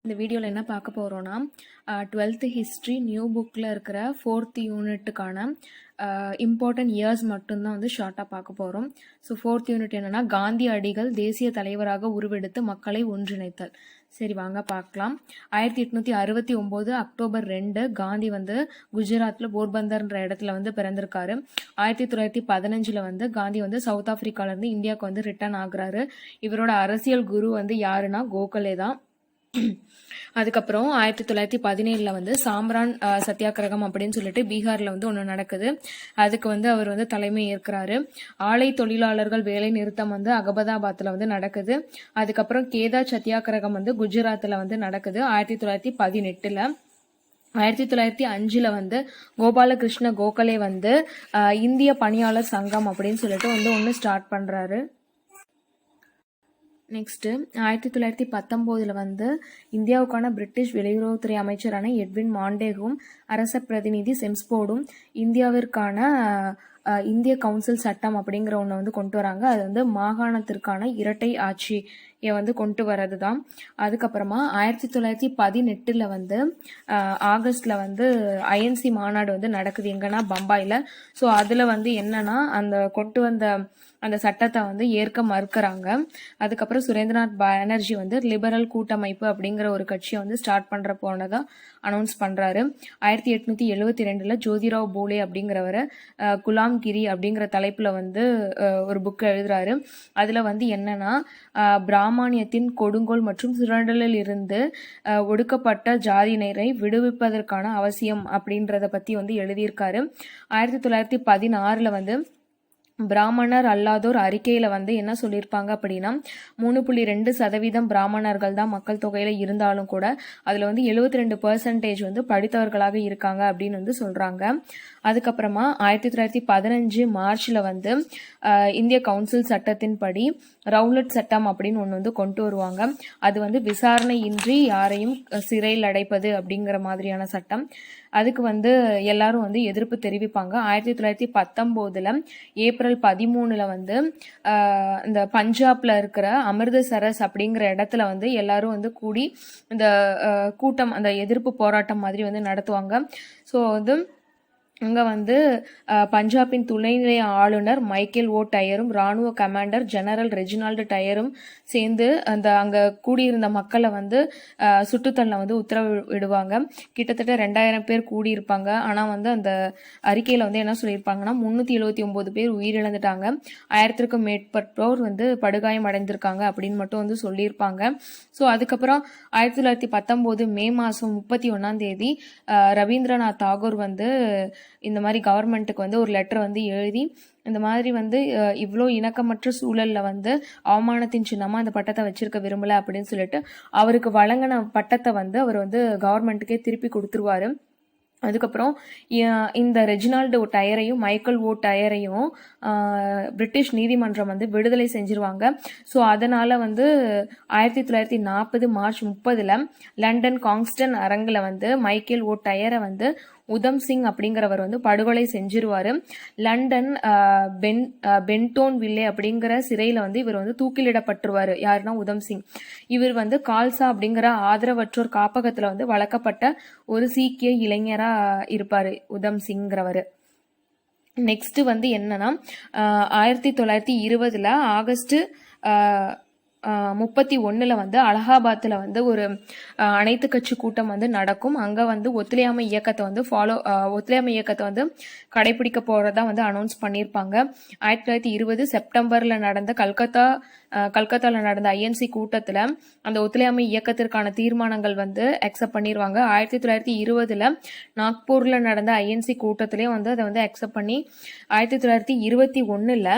இந்த வீடியோவில் என்ன பார்க்க போகிறோன்னா 12th ஹிஸ்ட்ரி நியூ புக்கில் இருக்கிற 4th யூனிட்டுக்கான இம்பார்ட்டன்ட் இயர்ஸ் மட்டும்தான் வந்து ஷார்ட்டாக பார்க்க போகிறோம். ஸோ 4th யூனிட் என்னென்னா காந்தி அடிகள் தேசிய தலைவராக உருவெடுத்து மக்களை ஒன்றிணைத்தல். சரி வாங்க பார்க்கலாம். 1869 அக்டோபர் 2 காந்தி வந்து குஜராத்தில் போர்பந்தர்ன்ற இடத்துல வந்து பிறந்திருக்காரு. 1915 வந்து காந்தி வந்து சவுத் ஆப்பிரிக்காலேருந்து இந்தியாவுக்கு வந்து ரிட்டர்ன் ஆகுறாரு. இவரோட அரசியல் குரு வந்து யாருன்னா கோகலே தான். அதுக்கப்புறம் 1917 வந்து சாம்ரான் சத்தியாகிரகம் அப்படின்னு சொல்லிட்டு பீகார்ல வந்து ஒன்று நடக்குது. அதுக்கு வந்து அவர் வந்து தலைமை ஏற்கிறாரு. ஆலை தொழிலாளர்கள் வேலை நிறுத்தம் வந்து அகமதாபாத்ல வந்து நடக்குது. அதுக்கப்புறம் கேதா சத்தியாகிரகம் வந்து குஜராத்ல வந்து நடக்குது 1918. 1905 வந்து கோபாலகிருஷ்ண கோகலே வந்து இந்திய பணியாளர் சங்கம் அப்படின்னு சொல்லிட்டு வந்து ஒன்று ஸ்டார்ட் பண்றாரு. நெக்ஸ்ட்டு 1919 வந்து இந்தியாவுக்கான பிரிட்டிஷ் வெளியுறவுத்துறை அமைச்சரான எட்வின் மாண்டேகும் அரச பிரதிநிதி செம்ஸ்போர்டும் இந்தியாவிற்கான இந்திய கவுன்சில் சட்டம் அப்படிங்கிற ஒன்று வந்து கொண்டு வராங்க. அது வந்து மாகாணத்திற்கான இரட்டை ஆட்சியை வந்து கொண்டு வர்றது தான். அதுக்கப்புறமா 1918 வந்து ஆகஸ்ட்ல வந்து ஐஎன்சி மாநாடு வந்து நடக்குது எங்கன்னா பம்பாயில். ஸோ அதில் வந்து என்னன்னா அந்த கொண்டு வந்த அந்த சட்டத்தை வந்து ஏற்க மறுக்கிறாங்க. அதுக்கப்புறம் சுரேந்திரநாத் பானர்ஜி வந்து லிபரல் கூட்டமைப்பு அப்படிங்கிற ஒரு கட்சியை வந்து ஸ்டார்ட் பண்ற போனதா அனௌன்ஸ் பண்றாரு. 1872 ஜோதிராவ் போலே அப்படிங்கிறவர் குலாம்கிரி அப்படிங்கிற தலைப்புல வந்து ஒரு புக் எழுதுறாரு. அதுல வந்து என்னன்னா பிராமணியத்தின் கொடுங்கோல் மற்றும் சுரண்டலில் இருந்து ஒடுக்கப்பட்ட ஜாதியினரை விடுவிப்பதற்கான அவசியம் அப்படின்றத பத்தி வந்து எழுதியிருக்காரு. 1916 வந்து பிராமணர் அல்லாதோர் அறிக்கையில வந்து என்ன சொல்லியிருப்பாங்க அப்படின்னா 3.2% பிராமணர்கள் தான் மக்கள் தொகையில இருந்தாலும் கூட அதுல வந்து 72% வந்து படித்தவர்களாக இருக்காங்க அப்படின்னு வந்து சொல்றாங்க. அதுக்கப்புறமா 1915 மார்ச்ல வந்து இந்திய கவுன்சில் சட்டத்தின்படி ரவுலட் சட்டம் அப்படின்னு ஒன்று வந்து கொண்டு வருவாங்க. அது வந்து விசாரணை இன்றி யாரையும் சிறையில் அடைப்பது அப்படிங்கிற மாதிரியான சட்டம். அதுக்கு வந்து எல்லாரும் வந்து எதிர்ப்பு தெரிவிப்பாங்க. 1919 ஏப்ரல் 13 வந்து இந்த பஞ்சாப்ல இருக்கிற அமிர்தசரஸ் அப்படிங்கிற இடத்துல வந்து எல்லாரும் வந்து கூடி இந்த கூட்டம் அந்த எதிர்ப்பு போராட்டம் மாதிரி வந்து நடத்துவாங்க. ஸோ வந்து அங்கே வந்து பஞ்சாபின் துணைநிலை ஆளுநர் மைக்கேல் ஓ டயரும் இராணுவ கமாண்டர் ஜெனரல் ரெஜினால்டு டயரும் சேர்ந்து அந்த அங்கே கூடியிருந்த மக்களை வந்து சுட்டுத்தள்ள வந்து உத்தரவிடுவாங்க. கிட்டத்தட்ட 2000 பேர் கூடியிருப்பாங்க. ஆனால் வந்து அந்த அறிக்கையில் வந்து என்ன சொல்லியிருப்பாங்கன்னா 379 பேர் உயிரிழந்துட்டாங்க, 1000க்கும் மேற்பட்டோர் வந்து படுகாயம் அடைந்திருக்காங்க அப்படின்னு மட்டும் வந்து சொல்லியிருப்பாங்க. ஸோ அதுக்கப்புறம் 1919 மே மாதம் 31 ரவீந்திரநாத் தாகூர் வந்து இந்த மாதிரி கவர்மெண்ட்டுக்கு வந்து ஒரு லெட்டர் வந்து எழுதி இந்த மாதிரி வந்து இவ்வளோ இணக்கமற்ற சூழல்ல வந்து அவமானத்தின் சின்னமா அந்த பட்டத்தை வச்சிருக்க விரும்பல அப்படின்னு சொல்லிட்டு அவருக்கு வழங்கின பட்டத்தை வந்து அவர் வந்து கவர்மெண்ட்டுக்கே திருப்பி கொடுத்துருவாரு. அதுக்கப்புறம் இந்த ரெஜினால்டு டயரையும் மைக்கேல் ஓ டயரையும் பிரிட்டிஷ் நீதிமன்றம் வந்து விடுதலை செஞ்சிருவாங்க. ஸோ அதனால வந்து 1940 மார்ச் 30 லண்டன் காங்ஸ்டன் அரங்கில் வந்து மைக்கேல் ஓ டயரை வந்து உதம் சிங் அப்படிங்கிறவர் வந்து படுகொலை செஞ்சிருவாரு. லண்டன் பென்டோன் வில்லே அப்படிங்கிற சிறையில வந்து இவர் வந்து தூக்கிலிடப்பட்டுருவாரு. யாருன்னா உதம் சிங். இவர் வந்து கால்சா அப்படிங்கிற ஆதரவற்றோர் காப்பகத்துல வந்து வளர்க்கப்பட்ட ஒரு சீக்கிய இளைஞரா இருப்பாரு உதம் சிங்கிறவர். நெக்ஸ்ட் வந்து என்னன்னா 1920 ஆகஸ்ட் 31 வந்து அலகாபாத்தில் வந்து ஒரு அனைத்து கட்சி கூட்டம் வந்து நடக்கும். அங்கே வந்து ஒத்துழையாமை இயக்கத்தை வந்து கடைபிடிக்க போறதா வந்து அனௌன்ஸ் பண்ணியிருப்பாங்க. 1920 செப்டம்பர்ல நடந்த கல்கத்தாவில் நடந்த ஐஎன்சி கூட்டத்தில் அந்த ஒத்துழையாமை இயக்கத்திற்கான தீர்மானங்கள் வந்து அக்செப்ட் பண்ணிடுவாங்க. 1920 நாக்பூர்ல நடந்த ஐஎன்சி கூட்டத்திலேயும் வந்து அதை வந்து அக்செப்ட் பண்ணி 1921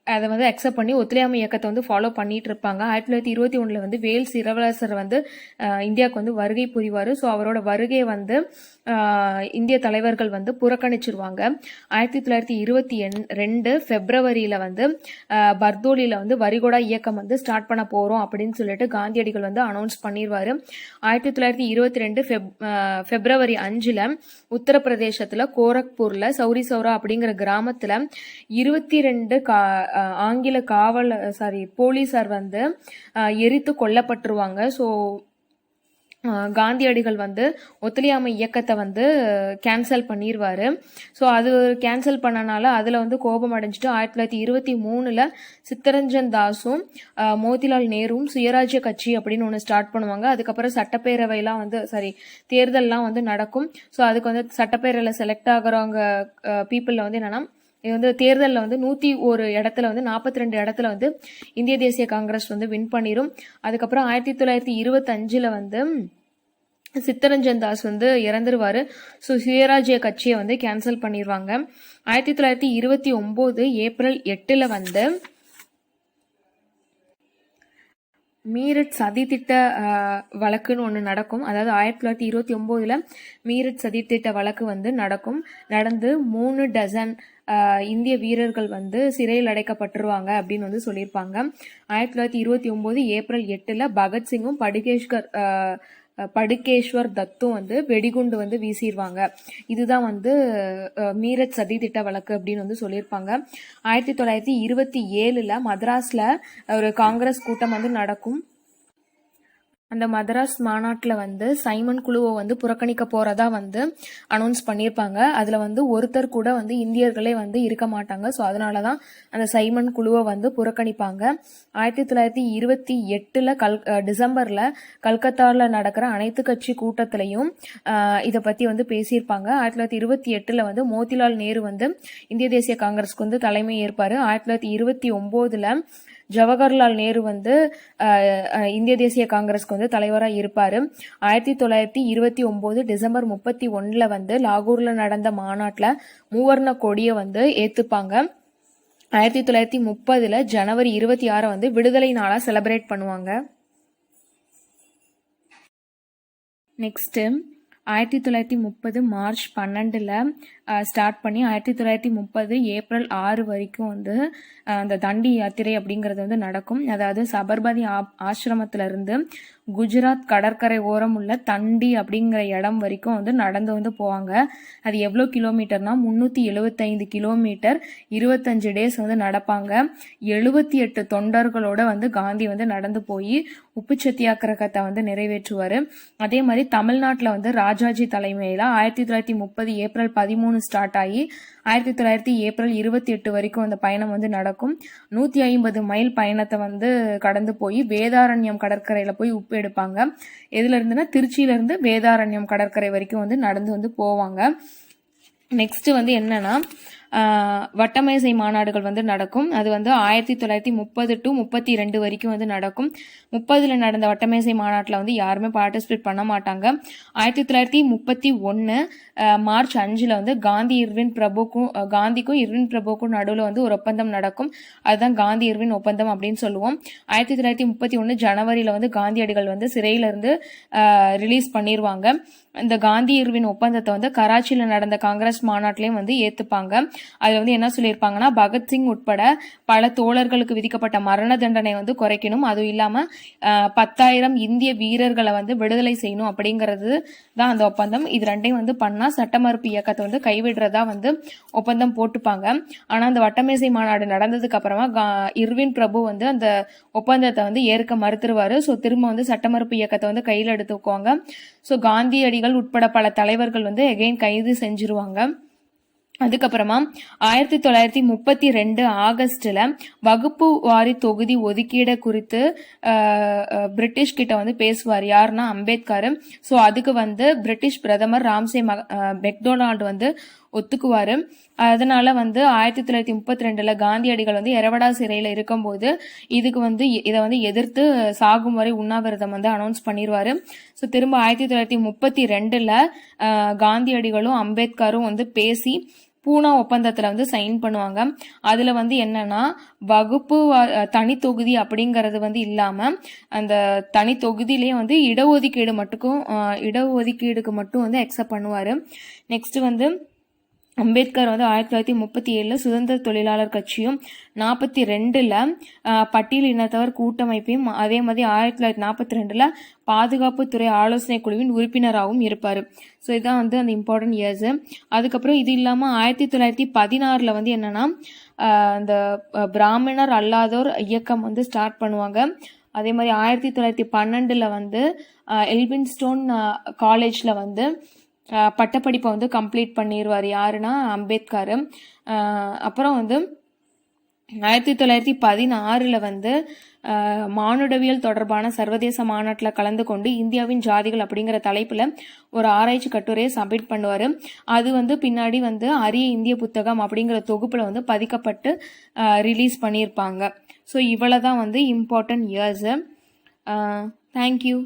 அதை வந்து அக்செப்ட் பண்ணி ஒத்துழையாமை இயக்கத்தை வந்து ஃபாலோ பண்ணிட்டு இருப்பாங்க. 1921 வந்து வேல்ஸ் இளவரசர் வந்து இந்தியாவுக்கு வந்து வருகை புரிவார். ஸோ அவரோட வருகையை வந்து இந்திய தலைவர்கள் வந்து புறக்கணிச்சிருவாங்க. 1922 பிப்ரவரியில வந்து பர்தோலியில வந்து வரிகொடா இயக்கம் வந்து ஸ்டார்ட் பண்ண போறோம் அப்படின்னு சொல்லிட்டு காந்தியடிகள் வந்து அனௌன்ஸ் பண்ணிடுவாரு. 1922 பிப்ரவரி 5 உத்தரப்பிரதேசத்துல கோரக்பூர்ல சௌரி சௌரா அப்படிங்கிற கிராமத்துல 22 ஆங்கில போலீஸார் வந்து எரித்து கொல்லப்பட்டுருவாங்க. ஸோ காந்தியடிகள் வந்து ஒத்துழையாமை இயக்கத்தை வந்து கேன்சல் பண்ணிடுவார். ஸோ அது கேன்சல் பண்ணனால அதில் வந்து கோபம் அடைஞ்சிட்டு 1923 சித்தரஞ்சன் தாஸும் மோதிலால் நேருவும் சுயராஜ்ய கட்சி அப்படின்னு ஒன்று ஸ்டார்ட் பண்ணுவாங்க. அதுக்கப்புறம் சட்டப்பேரவைலாம் வந்து தேர்தல்லாம் வந்து நடக்கும். ஸோ அதுக்கு வந்து சட்டப்பேரவையில் செலக்ட் ஆகிறவங்க பீப்புளில் வந்து என்னன்னா, இது வந்து தேர்தலில் வந்து 101 இடத்துல வந்து 42 இடத்துல வந்து இந்திய தேசிய காங்கிரஸ் வந்து வின் பண்ணிடும். அதுக்கப்புறம் 1925 வந்து சித்தரஞ்சன் தாஸ் வந்து இறந்துருவாரு. ஸோ சுயராஜ்ய கட்சியை வந்து கேன்சல் பண்ணிடுவாங்க. 1929 ஏப்ரல் 8 வந்து மீரட் சதித்திட்ட வழக்குன்னு ஒன்று நடக்கும். அதாவது 1929 மீரட் சதித்திட்ட வழக்கு வந்து நடந்து 3 டசன் இந்திய வீரர்கள் வந்து சிறையில் அடைக்கப்பட்டுருவாங்க அப்படின்னு வந்து சொல்லியிருப்பாங்க. 1929 ஏப்ரல் 8 பகத்சிங்கும் படுகேஸ்வர் தத்தும் வந்து வெடிகுண்டு வந்து வீசிடுவாங்க. இதுதான் வந்து மீரட் சதி திட்ட வழக்கு அப்படின்னு வந்து சொல்லியிருப்பாங்க. 1927 மദ്രാஸ்ல ஒரு காங்கிரஸ் கூட்டம் வந்து நடக்கும். அந்த மதராஸ் மாநாட்டில் வந்து சைமன் குழுவை வந்து புறக்கணிக்க போறதா வந்து அனௌன்ஸ் பண்ணியிருப்பாங்க. அதில் வந்து ஒருத்தர் கூட வந்து இந்தியர்களே வந்து இருக்க மாட்டாங்க. ஸோ அதனால தான் அந்த சைமன் குழுவை வந்து புறக்கணிப்பாங்க. 1928 டிசம்பரில் கல்கத்தாவில் நடக்கிற அனைத்து கட்சி கூட்டத்திலையும் இதை பற்றி வந்து பேசியிருப்பாங்க. 1928 வந்து மோதிலால் நேரு வந்து இந்திய தேசிய காங்கிரஸ்க்கு வந்து தலைமை ஏற்பார். 1929 ஜவஹர்லால் நேரு வந்து இந்திய தேசிய காங்கிரஸ்க்கு வந்து தலைவராக இருப்பார். 1929 டிசம்பர் 31 வந்து லாகூர்ல நடந்த மாநாட்டில் மூவர்ண கொடியை வந்து ஏத்துப்பாங்க. 1930 ஜனவரி 26 வந்து விடுதலை நாளா செலிப்ரேட் பண்ணுவாங்க. நெக்ஸ்ட் 1930 மார்ச் 12 ஸ்டார்ட் பண்ணி 1930 ஏப்ரல் 6 வரைக்கும் வந்து அந்த தண்டி யாத்திரை அப்படிங்கிறது வந்து நடக்கும். அதாவது சபர்மதி ஆசிரமத்திலிருந்து குஜராத் கடற்கரை ஓரம் உள்ள தண்டி அப்படிங்கிற இடம் வரைக்கும் வந்து நடந்து வந்து போவாங்க. அது எவ்வளோ கிலோமீட்டர்னா 375 கிலோமீட்டர், 25 டேஸ் வந்து நடப்பாங்க. 78 தொண்டர்களோட வந்து காந்தி வந்து நடந்து போய் உப்பு சத்தியாகிரகத்தை வந்து நிறைவேற்றுவார். அதே மாதிரி தமிழ்நாட்டில் வந்து ராஜாஜி தலைமையில் 1930 ஏப்ரல் 13 ஸ்டார்ட் ஆகி 1900 ஏப்ரல் 28 வரைக்கும் அந்த பயணம் வந்து நடக்கும். 150 மைல் பயணத்தை வந்து கடந்து போய் வேதாரண்யம் கடற்கரையில போய் உப்பு எடுப்பாங்க. எதுல இருந்துன்னா திருச்சியில இருந்து வேதாரண்யம் கடற்கரை வரைக்கும் வந்து நடந்து வந்து போவாங்க. நெக்ஸ்ட் வந்து என்னன்னா வட்டமேசை மாநாடுகள் வந்து நடக்கும். அது வந்து 1930 to 32 வரைக்கும் வந்து நடக்கும். 30 நடந்த வட்டமேசை மாநாட்டில் வந்து யாருமே பார்ட்டிசிபேட் பண்ண மாட்டாங்க. 1931 மார்ச் 5 வந்து காந்திக்கும் இர்வின் பிரபுக்கும் நடுவில் வந்து ஒரு ஒப்பந்தம் நடக்கும். அதுதான் காந்தி இர்வின் ஒப்பந்தம் அப்படின்னு சொல்லுவோம். 1931 ஜனவரியில வந்து காந்தியடிகள் வந்து சிறையில இருந்து ரிலீஸ் பண்ணிடுவாங்க. இந்த காந்தி இர்வின் ஒப்பந்தத்தை வந்து கராச்சியில் நடந்த காங்கிரஸ் மாநாட்டிலையும் வந்து ஏத்துப்பாங்க. அதுல வந்து என்ன சொல்லியிருப்பாங்கன்னா, பகத்சிங் உட்பட பல தோழர்களுக்கு விதிக்கப்பட்ட மரண தண்டனை வந்து குறைக்கணும், அதுவும் இல்லாம 10,000 இந்திய வீரர்களை வந்து விடுதலை செய்யணும் அப்படிங்கிறது தான் அந்த ஒப்பந்தம். இது ரெண்டையும் வந்து பண்ணா சட்ட மறுப்பு இயக்கத்தை வந்து கைவிடுறதா வந்து ஒப்பந்தம் போட்டுப்பாங்க. ஆனா அந்த வட்டமேசை மாநாடு நடந்ததுக்கு அப்புறமா இர்வின் பிரபு வந்து அந்த ஒப்பந்தத்தை வந்து ஏற்க மறுத்துருவாரு. ஸோ திரும்ப வந்து சட்ட மறுப்பு இயக்கத்தை வந்து கையில் எடுத்துக்குவாங்க. ஸோ காந்தியடிகள் உட்பட பல தலைவர்கள் வந்து எகைன் கைது செஞ்சிருவாங்க. அதுக்கப்புறமா 1932 ஆகஸ்ட்ல வகுப்பு வாரி தொகுதி ஒதுக்கீடு குறித்து பிரிட்டிஷ் கிட்ட வந்து பேசுவார். யாருன்னா அம்பேத்கர். ஸோ அதுக்கு வந்து பிரிட்டிஷ் பிரதமர் ராம்சே மெக்டொனால்டு வந்து ஒத்துக்குவாரு. அதனால வந்து 1932 காந்தியடிகள் வந்து எரவடா சிறையில இருக்கும்போது இதை வந்து எதிர்த்து சாகும் வரை உண்ணாவிரதம் வந்து அனௌன்ஸ் பண்ணிடுவாரு. ஸோ திரும்ப 1932 காந்தியடிகளும் அம்பேத்கரும் வந்து பேசி பூனா ஒப்பந்தத்துல வந்து சைன் பண்ணுவாங்க. அதுல வந்து என்னன்னா வகுப்பு தனி தொகுதி அப்படிங்கறது வந்து இல்லாம அந்த தனி தொகுதியிலேயே வந்து இடஒதுக்கீடுக்கு மட்டும் வந்து அக்செப்ட் பண்ணுவாரு. நெக்ஸ்ட் வந்து அம்பேத்கர் வந்து 1937 சுதந்திர தொழிலாளர் கட்சியும் 42ல் பட்டியல் இனத்தவர் கூட்டமைப்பையும் அதே மாதிரி 1942ல் பாதுகாப்புத்துறை ஆலோசனை குழுவின் உறுப்பினராகவும் இருப்பார். ஸோ இதுதான் வந்து அந்த இம்பார்ட்டன்ட் இயர்ஸு. அதுக்கப்புறம் இது இல்லாமல் 1916ல் வந்து என்னென்னா அந்த பிராமணர் அல்லாதோர் இயக்கம் வந்து ஸ்டார்ட் பண்ணுவாங்க. அதே மாதிரி 1912ல் வந்து எல்பின்ஸ்டோன் காலேஜில் வந்து பட்டப்படிப்பை வந்து கம்ப்ளீட் பண்ணிடுவார். யாருன்னா அம்பேத்கர். அப்புறம் வந்து 1916ல் வந்து மானுடவியல் தொடர்பான சர்வதேச மாநாட்டில் கலந்து கொண்டு இந்தியாவின் ஜாதிகள் அப்படிங்கிற தலைப்பில் ஒரு ஆராய்ச்சி கட்டுரையை சப்மிட் பண்ணுவார். அது வந்து பின்னாடி வந்து அரிய இந்திய புத்தகம் அப்படிங்கிற தொகுப்பில் வந்து பதிக்கப்பட்டு ரிலீஸ் பண்ணியிருப்பாங்க. ஸோ இவ்வளோ தான் வந்து இம்பார்ட்டன்ட் இயர்ஸு. தேங்க்யூ.